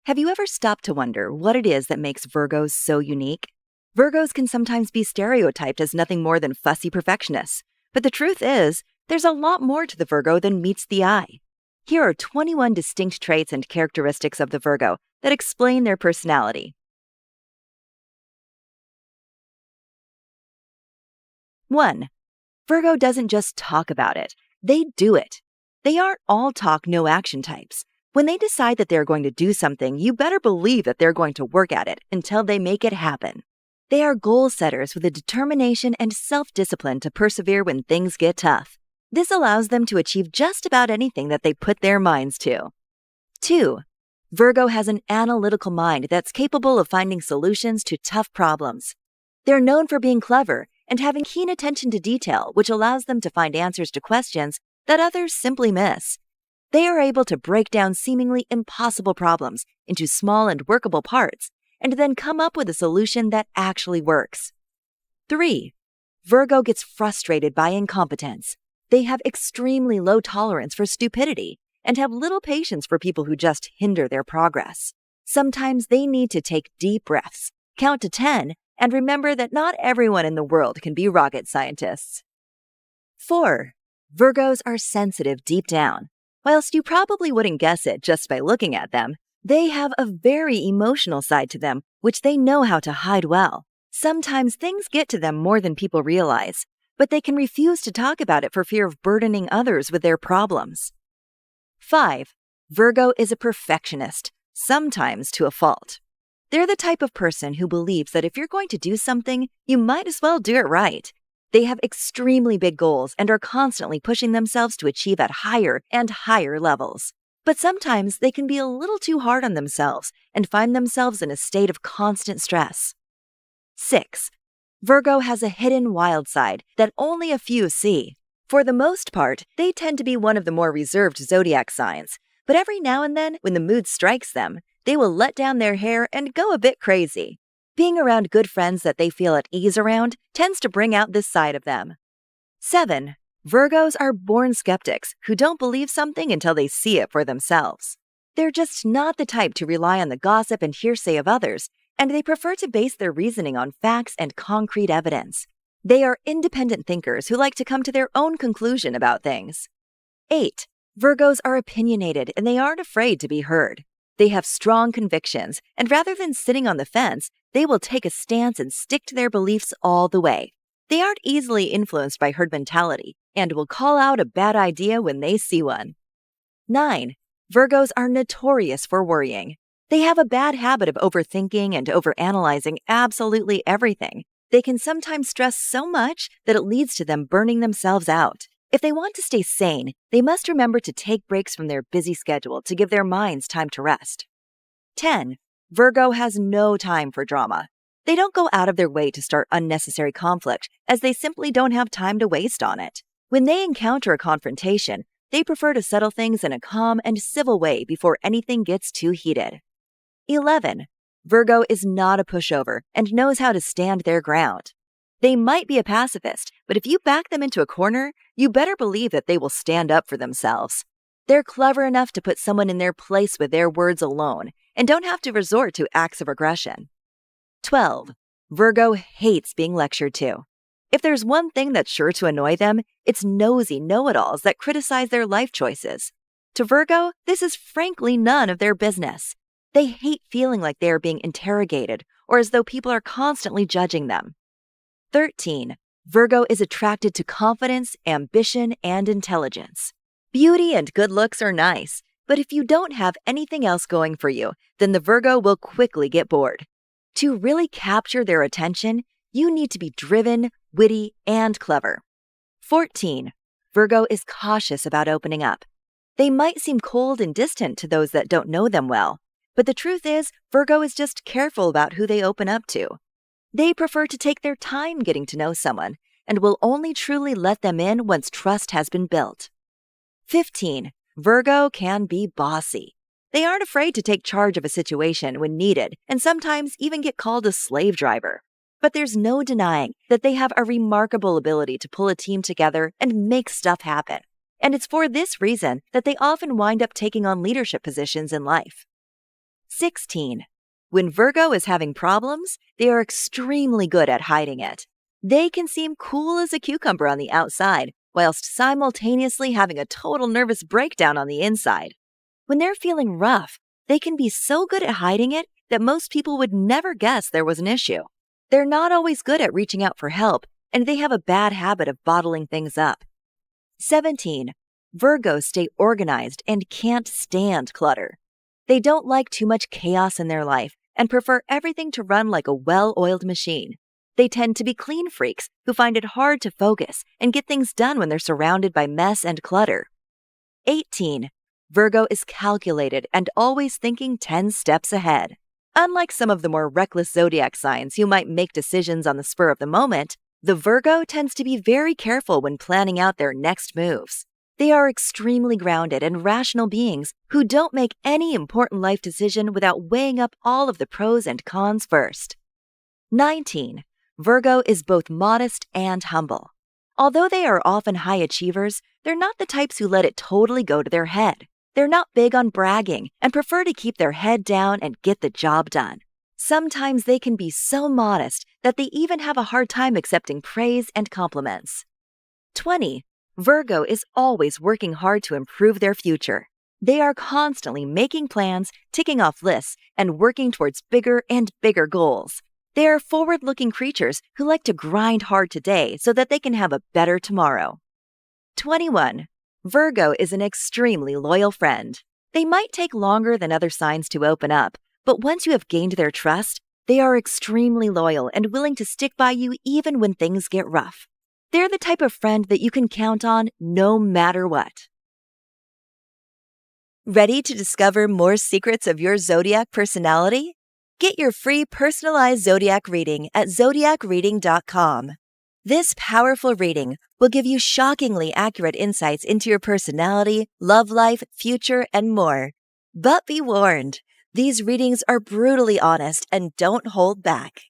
Have you ever stopped to wonder what it is that makes Virgos so unique? Virgos can sometimes be stereotyped as nothing more than fussy perfectionists, but the truth is, there's a lot more to the Virgo than meets the eye. Here are 21 distinct traits and characteristics of the Virgo that explain their personality. 1. Virgo doesn't just talk about it, they do it. They aren't all talk, no action types. When they decide that they're going to do something, you better believe that they're going to work at it until they make it happen. They are goal setters with a determination and self-discipline to persevere when things get tough. This allows them to achieve just about anything that they put their minds to. 2. Virgo has an analytical mind that's capable of finding solutions to tough problems. They're known for being clever and having keen attention to detail, which allows them to find answers to questions that others simply miss. They are able to break down seemingly impossible problems into small and workable parts, and then come up with a solution that actually works. 3. Virgo gets frustrated by incompetence. They have extremely low tolerance for stupidity and have little patience for people who just hinder their progress. Sometimes they need to take deep breaths, count to 10, and remember that not everyone in the world can be rocket scientists. 4. Virgos are sensitive deep down. Whilst you probably wouldn't guess it just by looking at them, they have a very emotional side to them, which they know how to hide well. Sometimes things get to them more than people realize, but they can refuse to talk about it for fear of burdening others with their problems. 5. Virgo is a perfectionist, sometimes to a fault. They're the type of person who believes that if you're going to do something, you might as well do it right. They have extremely big goals and are constantly pushing themselves to achieve at higher and higher levels. But sometimes they can be a little too hard on themselves and find themselves in a state of constant stress. 6. Virgo has a hidden wild side that only a few see. For the most part, they tend to be one of the more reserved zodiac signs, but every now and then, when the mood strikes them, they will let down their hair and go a bit crazy. Being around good friends that they feel at ease around tends to bring out this side of them. 7. Virgos are born skeptics who don't believe something until they see it for themselves. They're just not the type to rely on the gossip and hearsay of others, and they prefer to base their reasoning on facts and concrete evidence. They are independent thinkers who like to come to their own conclusion about things. 8. Virgos are opinionated and they aren't afraid to be heard. They have strong convictions, and rather than sitting on the fence, they will take a stance and stick to their beliefs all the way. They aren't easily influenced by herd mentality and will call out a bad idea when they see one. 9. Virgos are notorious for worrying. They have a bad habit of overthinking and overanalyzing absolutely everything. They can sometimes stress so much that it leads to them burning themselves out. If they want to stay sane, they must remember to take breaks from their busy schedule to give their minds time to rest. 10. Virgo has no time for drama. They don't go out of their way to start unnecessary conflict, as they simply don't have time to waste on it. When they encounter a confrontation, they prefer to settle things in a calm and civil way before anything gets too heated. 11. Virgo is not a pushover and knows how to stand their ground. They might be a pacifist, but if you back them into a corner, you better believe that they will stand up for themselves. They're clever enough to put someone in their place with their words alone and don't have to resort to acts of aggression. 12. Virgo hates being lectured to. If there's one thing that's sure to annoy them, it's nosy know-it-alls that criticize their life choices. To Virgo, this is frankly none of their business. They hate feeling like they are being interrogated or as though people are constantly judging them. 13. Virgo is attracted to confidence, ambition, and intelligence. Beauty and good looks are nice, but if you don't have anything else going for you, then the Virgo will quickly get bored. To really capture their attention, you need to be driven, witty, and clever. 14. Virgo is cautious about opening up. They might seem cold and distant to those that don't know them well, but the truth is, Virgo is just careful about who they open up to. They prefer to take their time getting to know someone and will only truly let them in once trust has been built. 15. Virgo can be bossy. They aren't afraid to take charge of a situation when needed and sometimes even get called a slave driver. But there's no denying that they have a remarkable ability to pull a team together and make stuff happen. And it's for this reason that they often wind up taking on leadership positions in life. 16. When Virgo is having problems, they are extremely good at hiding it. They can seem cool as a cucumber on the outside, whilst simultaneously having a total nervous breakdown on the inside. When they're feeling rough, they can be so good at hiding it that most people would never guess there was an issue. They're not always good at reaching out for help, and they have a bad habit of bottling things up. 17. Virgos stay organized and can't stand clutter. They don't like too much chaos in their life and prefer everything to run like a well-oiled machine. They tend to be clean freaks who find it hard to focus and get things done when they're surrounded by mess and clutter. 18. Virgo is calculated and always thinking 10 steps ahead. Unlike some of the more reckless zodiac signs who might make decisions on the spur of the moment, the Virgo tends to be very careful when planning out their next moves. They are extremely grounded and rational beings who don't make any important life decision without weighing up all of the pros and cons first. 19. Virgo is both modest and humble. Although they are often high achievers, they're not the types who let it totally go to their head. They're not big on bragging and prefer to keep their head down and get the job done. Sometimes they can be so modest that they even have a hard time accepting praise and compliments. 20. Virgo is always working hard to improve their future. They are constantly making plans, ticking off lists, and working towards bigger and bigger goals. They are forward-looking creatures who like to grind hard today so that they can have a better tomorrow. 21. Virgo is an extremely loyal friend. They might take longer than other signs to open up, but once you have gained their trust, they are extremely loyal and willing to stick by you even when things get rough. They're the type of friend that you can count on no matter what. Ready to discover more secrets of your zodiac personality? Get your free personalized zodiac reading at zodiacreading.com. This powerful reading will give you shockingly accurate insights into your personality, love life, future, and more. But be warned, these readings are brutally honest and don't hold back.